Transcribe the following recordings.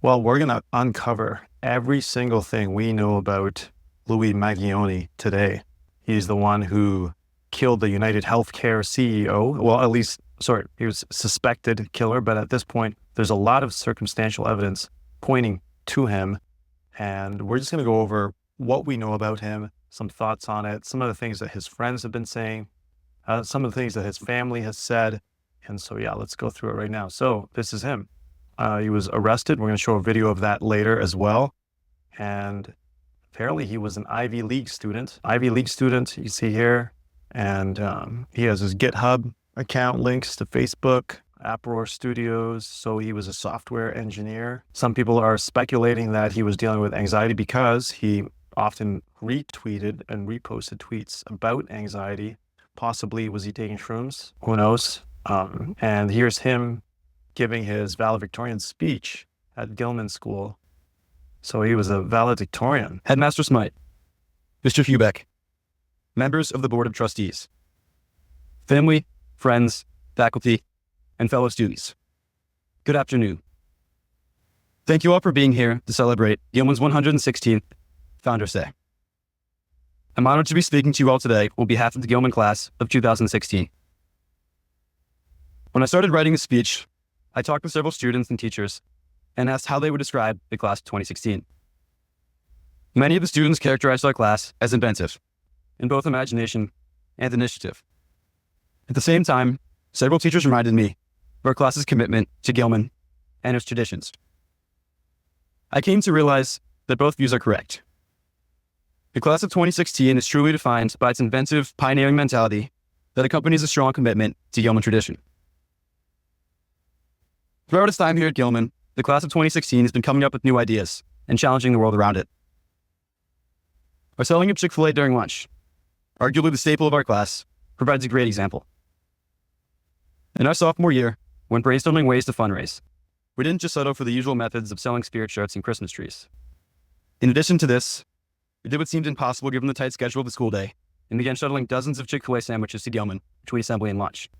Well, we're going to uncover every single thing we know about Luigi Mangione today. He's the one who killed the UnitedHealthcare CEO. Well, at least, sorry, he was suspected killer, but at this point, there's a lot of circumstantial evidence pointing to him. And we're just going to go over what we know about him, some thoughts on it, some of the things that his friends have been saying, some of the things that his family has said. And so, yeah, let's go through it right now. So this is him. He was arrested. We're going to show a video of that later as well. And apparently he was an Ivy League student. You see here. And he has his GitHub account, links to Facebook, Uproar Studios. So he was a software engineer. Some people are speculating that he was dealing with anxiety because he often retweeted and reposted tweets about anxiety. Possibly was he taking shrooms? Who knows? And here's him giving his valedictorian speech at Gilman School. So he was a valedictorian. Headmaster Smythe, Mr. Hubeck, members of the Board of Trustees, family, friends, faculty, and fellow students, good afternoon. Thank you all for being here to celebrate Gilman's 116th Founders Day. I'm honored to be speaking to you all today on behalf of the Gilman class of 2016. When I started writing the speech, I talked with several students and teachers and asked how they would describe the class of 2016. Many of the students characterized our class as inventive, in both imagination and initiative. At the same time, several teachers reminded me of our class's commitment to Gilman and its traditions. I came to realize that both views are correct. The class of 2016 is truly defined by its inventive, pioneering mentality that accompanies a strong commitment to Gilman tradition. Throughout its time here at Gilman, the class of 2016 has been coming up with new ideas and challenging the world around it. Our selling of Chick-fil-A during lunch, arguably the staple of our class, provides a great example. In our sophomore year, when brainstorming ways to fundraise, we didn't just settle for the usual methods of selling spirit shirts and Christmas trees. In addition to this, we did what seemed impossible given the tight schedule of the school day and began shuttling dozens of Chick-fil-A sandwiches to Gilman between assembly and lunch.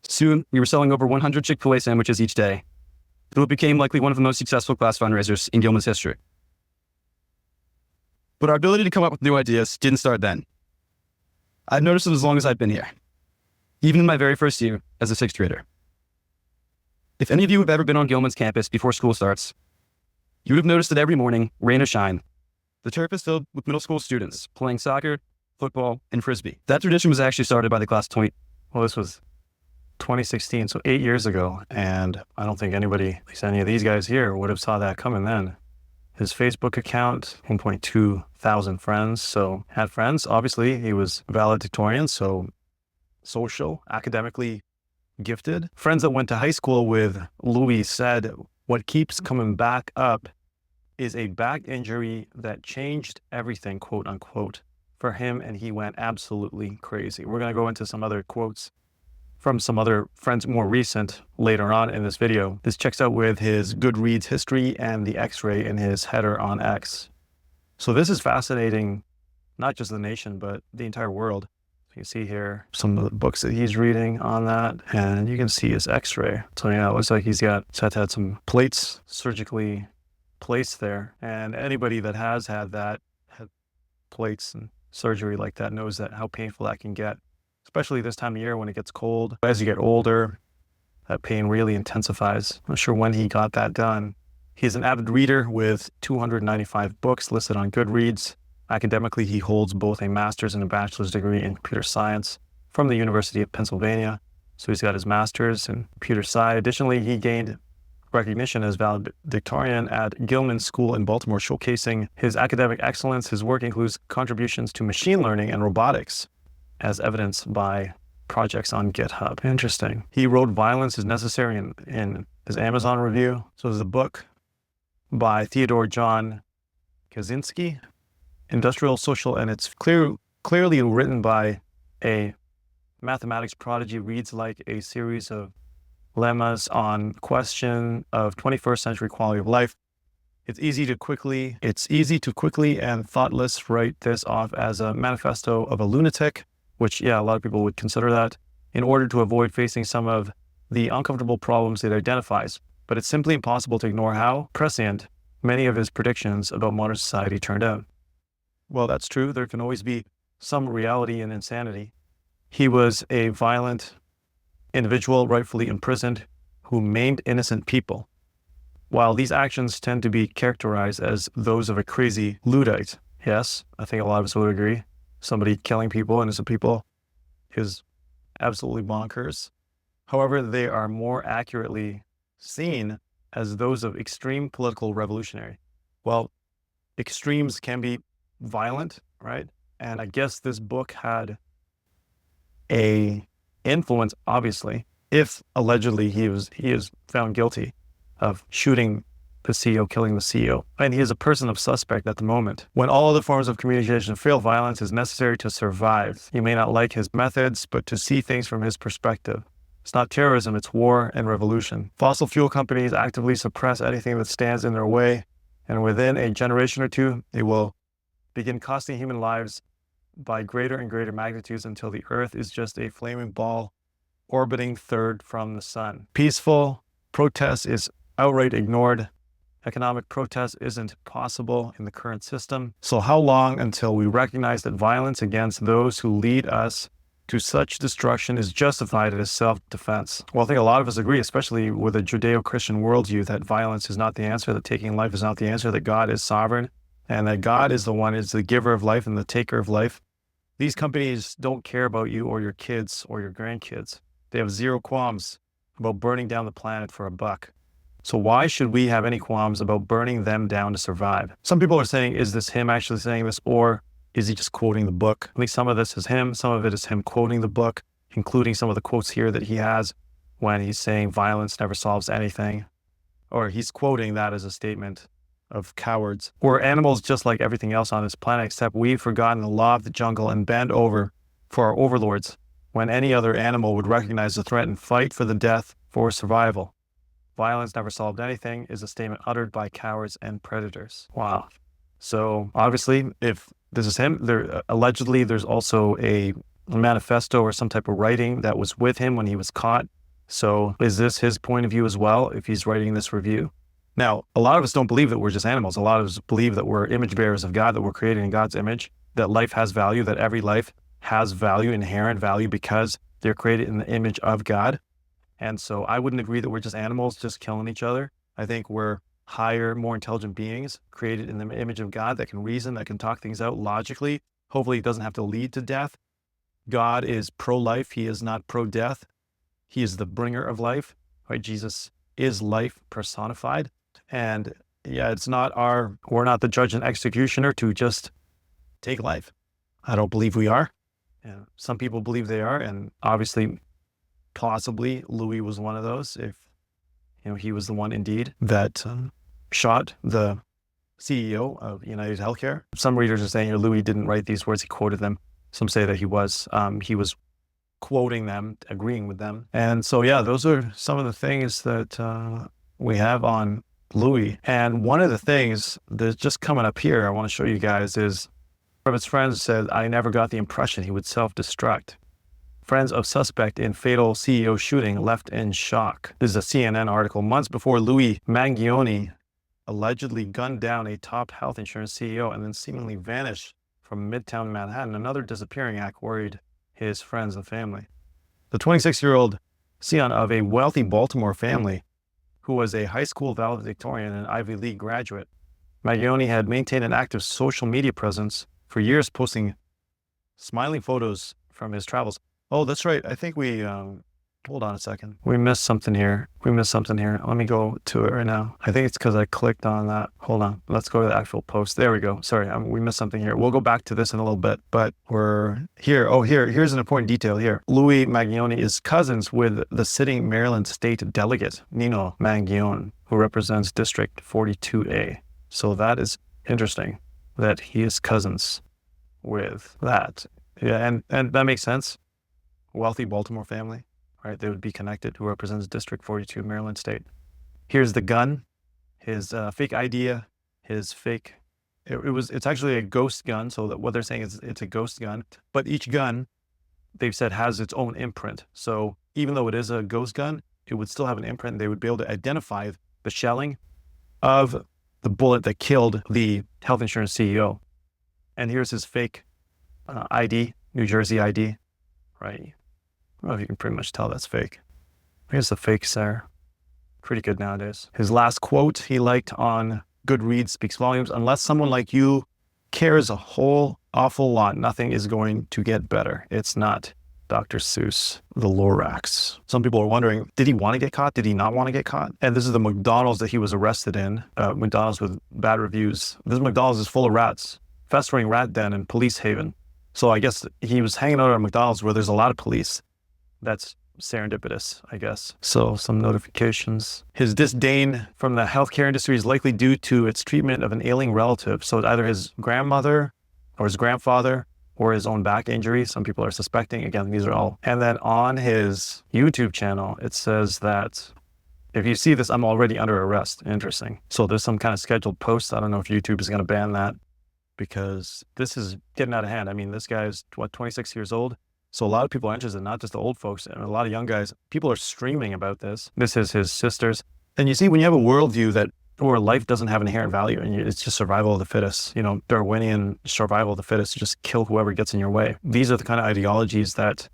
Soon, we were selling over 100 Chick-fil-A sandwiches each day, and it became likely one of the most successful class fundraisers in Gilman's history. But our ability to come up with new ideas didn't start then. I've noticed it as long as I've been here, even in my very first year as a sixth grader. If any of you have ever been on Gilman's campus before school starts, you would have noticed that every morning, rain or shine, the turf is filled with middle school students playing soccer, football, and frisbee. That tradition was actually started by the class of 20. Well, this was 2016, so 8 years ago. And I don't think anybody, at least any of these guys here, would have saw that coming then. His Facebook account, 1.2 thousand friends. So had friends. Obviously, he was valedictorian, so social, academically gifted. Friends that went to high school with Louis said what keeps coming back up is a back injury that changed everything, quote unquote, for him, and he went absolutely crazy. We're going to go into some other quotes from some other friends more recent later on in this video. This checks out with his Goodreads history and the X-ray in his header on X. So this is fascinating, not just the nation, but the entire world. You can see here some of the books that he's reading on that, and you can see his X-ray. So yeah, it looks like he's had some plates surgically placed there. And anybody that has had plates and surgery like that knows that how painful that can get, especially this time of year when it gets cold. As you get older, that pain really intensifies. I'm not sure when he got that done. He's an avid reader with 295 books listed on Goodreads. Academically, he holds both a master's and a bachelor's degree in computer science from the University of Pennsylvania. So he's got his master's in computer science. Additionally, he gained recognition as valedictorian at Gilman School in Baltimore, showcasing his academic excellence. His work includes contributions to machine learning and robotics, as evidenced by projects on GitHub. Interesting. He wrote Violence is Necessary in his Amazon review. So there's a book by Theodore John Kaczynski, Industrial Social, and it's clearly written by a mathematics prodigy. Reads like a series of lemmas on question of 21st century quality of life. It's easy to quickly and thoughtless write this off as a manifesto of a lunatic, which, yeah, a lot of people would consider that, in order to avoid facing some of the uncomfortable problems it identifies. but it's simply impossible to ignore how prescient many of his predictions about modern society turned out. Well, that's true. There can always be some reality in insanity. He was a violent individual, rightfully imprisoned, who maimed innocent people. While these actions tend to be characterized as those of a crazy Luddite, yes, I think a lot of us would agree, somebody killing people, innocent people, is absolutely bonkers. However, they are more accurately seen as those of extreme political revolutionary. Well, extremes can be violent, right? And I guess this book had a influence, obviously, if allegedly he is found guilty of shooting the CEO, killing the CEO. And he is a person of suspect at the moment. When all other forms of communication fail, violence is necessary to survive. You may not like his methods, but to see things from his perspective. It's not terrorism, it's war and revolution. Fossil fuel companies actively suppress anything that stands in their way, and within a generation or two, they will begin costing human lives by greater and greater magnitudes until the Earth is just a flaming ball orbiting third from the sun. Peaceful protest is outright ignored. Economic protest isn't possible in the current system. So how long until we recognize that violence against those who lead us to such destruction is justified as self-defense? Well, I think a lot of us agree, especially with a Judeo-Christian worldview, that violence is not the answer, that taking life is not the answer, that God is sovereign, and that God is the giver of life and the taker of life. These companies don't care about you or your kids or your grandkids. They have zero qualms about burning down the planet for a buck. So why should we have any qualms about burning them down to survive? Some people are saying, is this him actually saying this, or is he just quoting the book? I think some of this is him. Some of it is him quoting the book, including some of the quotes here that he has when he's saying violence never solves anything, or he's quoting that as a statement of cowards. We're animals just like everything else on this planet, except we've forgotten the law of the jungle and bend over for our overlords when any other animal would recognize the threat and fight for the death for survival. Violence never solved anything is a statement uttered by cowards and predators. Wow. So obviously, if this is him, allegedly there's also a manifesto or some type of writing that was with him when he was caught. So is this his point of view as well, if he's writing this review? Now, a lot of us don't believe that we're just animals. A lot of us believe that we're image bearers of God, that we're created in God's image, that life has value, that every life has value, inherent value, because they're created in the image of God. And so I wouldn't agree that we're just animals just killing each other. I think we're higher, more intelligent beings created in the image of God that can reason, that can talk things out logically. Hopefully it doesn't have to lead to death. God is pro-life. He is not pro-death. He is the bringer of life, right? Jesus is life personified. And yeah, we're not the judge and executioner to just take life. I don't believe we are. Yeah, some people believe they are. And obviously, possibly Louis was one of those, if he was the one indeed that shot the CEO of UnitedHealthcare. Some readers are saying Louis didn't write these words, he quoted them. Some say that he was quoting them, agreeing with them. And so, yeah, those are some of the things that we have on Louis. And one of the things that's just coming up here, I want to show you guys, is one of his friends said, I never got the impression he would self-destruct. Friends of suspect in fatal CEO shooting left in shock. This is a CNN article. Months before Luigi Mangione allegedly gunned down a top health insurance CEO and then seemingly vanished from Midtown Manhattan, another disappearing act worried his friends and family. The 26-year-old son of a wealthy Baltimore family who was a high school valedictorian and Ivy League graduate, Mangione had maintained an active social media presence for years, posting smiling photos from his travels. Oh, that's right. I think we, hold on a second. We missed something here. Let me go to it right now. I think it's because I clicked on that. Hold on. Let's go to the actual post. There we go. Sorry, we missed something here. We'll go back to this in a little bit, but we're here. Oh, here's an important detail here. Luigi Mangione is cousins with the sitting Maryland state delegate, Nino Mangione, who represents District 42A. So that is interesting that he is cousins with that. Yeah, and that makes sense. Wealthy Baltimore family, right? They would be connected, who represents District 42, Maryland State. Here's the gun, his fake idea, his fake, it's actually a ghost gun. So that what they're saying is it's a ghost gun, but each gun, they've said, has its own imprint. So even though it is a ghost gun, it would still have an imprint. They would be able to identify the shelling of the bullet that killed the health insurance CEO. And here's his fake ID, New Jersey ID, right? I don't know if you can pretty much tell that's fake. Here's the fake there. Pretty good nowadays. His last quote he liked on Goodreads speaks volumes. Unless someone like you cares a whole awful lot, nothing is going to get better. It's not Dr. Seuss, the Lorax. Some people are wondering, did he want to get caught? Did he not want to get caught? And this is the McDonald's that he was arrested in, McDonald's with bad reviews. This McDonald's is full of rats, festering rat den in Police Haven. So I guess he was hanging out at McDonald's where there's a lot of police. That's serendipitous, I guess. So some notifications. His disdain from the healthcare industry is likely due to its treatment of an ailing relative. So it's either his grandmother or his grandfather or his own back injury. Some people are suspecting. Again, these are all. And then on his YouTube channel, it says that if you see this, I'm already under arrest. Interesting. So there's some kind of scheduled post. I don't know if YouTube is going to ban that because this is getting out of hand. I mean, this guy is, 26 years old? So a lot of people are interested, not just the old folks, and a lot of young guys. People are streaming about this. This is his sisters. And you see, when you have a worldview that where life doesn't have inherent value and it's just survival of the fittest, Darwinian survival of the fittest, just kill whoever gets in your way. These are the kind of ideologies that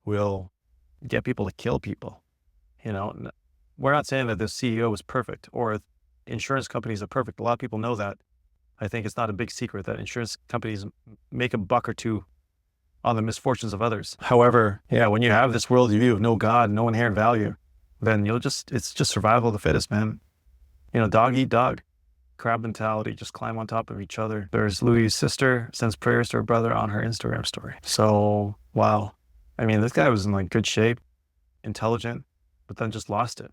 will get people to kill people. We're not saying that the CEO is perfect or insurance companies are perfect. A lot of people know that. I think it's not a big secret that insurance companies make a buck or two on the misfortunes of others. However, when you have this worldview of no God, no inherent value, then it's just survival of the fittest, man. Dog eat dog, crab mentality, just climb on top of each other. There's Louis' sister sends prayers to her brother on her Instagram story. So, wow. I mean, this guy was in like good shape, intelligent, but then just lost it,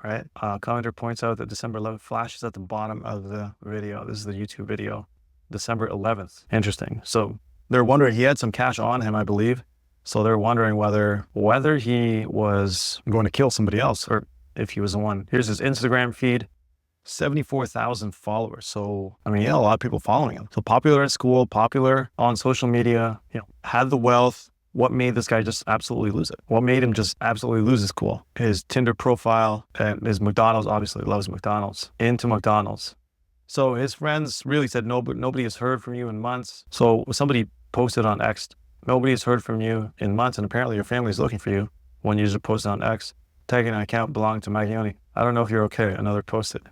right? Commenter points out that December 11th flashes at the bottom of the video. This is the YouTube video, December 11th. Interesting. So they're wondering, he had some cash on him, I believe. So they're wondering whether he was going to kill somebody else or if he was the one. Here's his Instagram feed, 74,000 followers. So, I mean, a lot of people following him. So popular in school, popular on social media, had the wealth. What made this guy just absolutely lose it? What made him just absolutely lose his cool? His Tinder profile and his McDonald's, obviously loves McDonald's, into McDonald's. So his friends really said, no, but nobody has heard from you in months. So somebody posted on X, nobody has heard from you in months, and apparently your family is looking for you. One user posted on X, tagging an account belonging to Mangione. I don't know if you're okay. Another posted.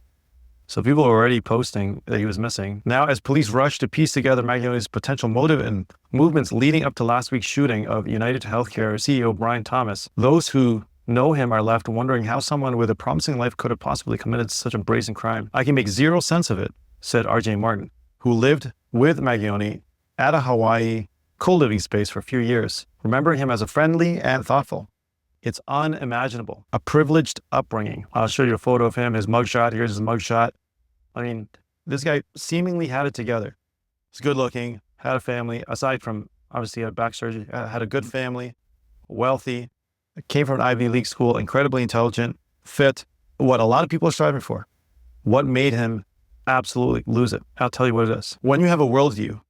So people are already posting that he was missing. Now, as police rush to piece together Mangione's potential motive and movements leading up to last week's shooting of UnitedHealthcare CEO Brian Thompson, those who know him are left wondering how someone with a promising life could have possibly committed such a brazen crime. I can make zero sense of it, said RJ Martin, who lived with Mangione at a Hawaii co-living space for a few years, remembering him as a friendly and thoughtful. It's unimaginable. A privileged upbringing. I'll show you a photo of him, his mugshot. Here's his mugshot. I mean, this guy seemingly had it together. He's good looking, had a family, aside from obviously had back surgery, had a good family, wealthy, came from an Ivy League school, incredibly intelligent, fit, what a lot of people are striving for. What made him absolutely lose it? I'll tell you what it is. When you have a worldview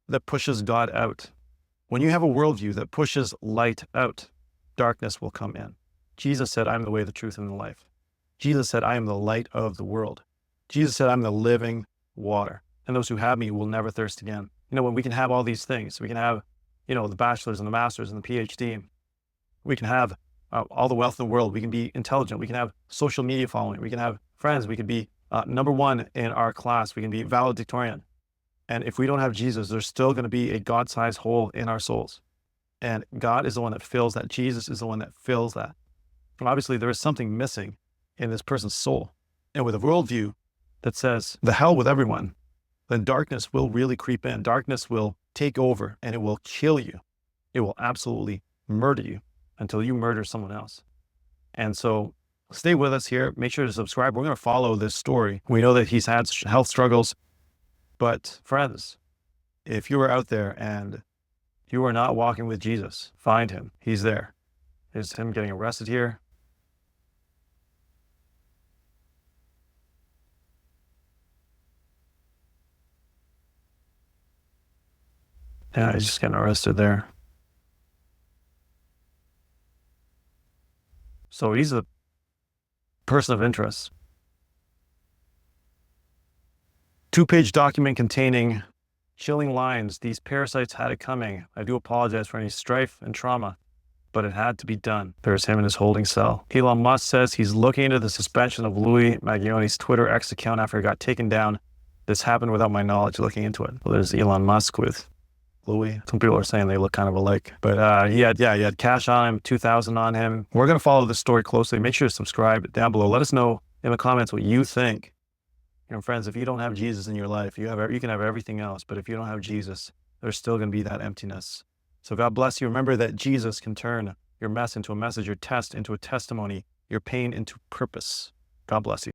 that pushes God out, when you have a worldview that pushes light out, darkness will come in. Jesus said, I'm the way, the truth, and the life. Jesus said, I am the light of the world. Jesus said, I'm the living water. And those who have me will never thirst again. When we can have all these things, we can have, the bachelor's and the master's and the PhD. We can have all the wealth in the world. We can be intelligent. We can have social media following. We can have friends. We can be number one in our class. We can be valedictorian. And if we don't have Jesus, there's still going to be a God-sized hole in our souls. And God is the one that fills that. Jesus is the one that fills that. And obviously, there is something missing in this person's soul. And with a worldview that says, the hell with everyone, then darkness will really creep in. Darkness will take over and it will kill you. It will absolutely murder you until you murder someone else. And so stay with us here. Make sure to subscribe. We're going to follow this story. We know that he's had health struggles. But friends, if you are out there and you are not walking with Jesus, find him. He's there. Is him getting arrested here? Yeah, he's just getting arrested there. So he's a person of interest. 2-page document containing chilling lines. These parasites had it coming. I do apologize for any strife and trauma, but it had to be done. There's him in his holding cell. Elon Musk says he's looking into the suspension of Luigi Mangione's Twitter X account after it got taken down. This happened without my knowledge looking into it. Well, there's Elon Musk with Louis. Some people are saying they look kind of alike, but he had cash on him, 2,000 on him. We're going to follow this story closely. Make sure to subscribe down below. Let us know in the comments what you think. Friends, if you don't have Jesus in your life, you can have everything else, but if you don't have Jesus, there's still going to be that emptiness. So God bless you. Remember that Jesus can turn your mess into a message, your test into a testimony, your pain into purpose. God bless you.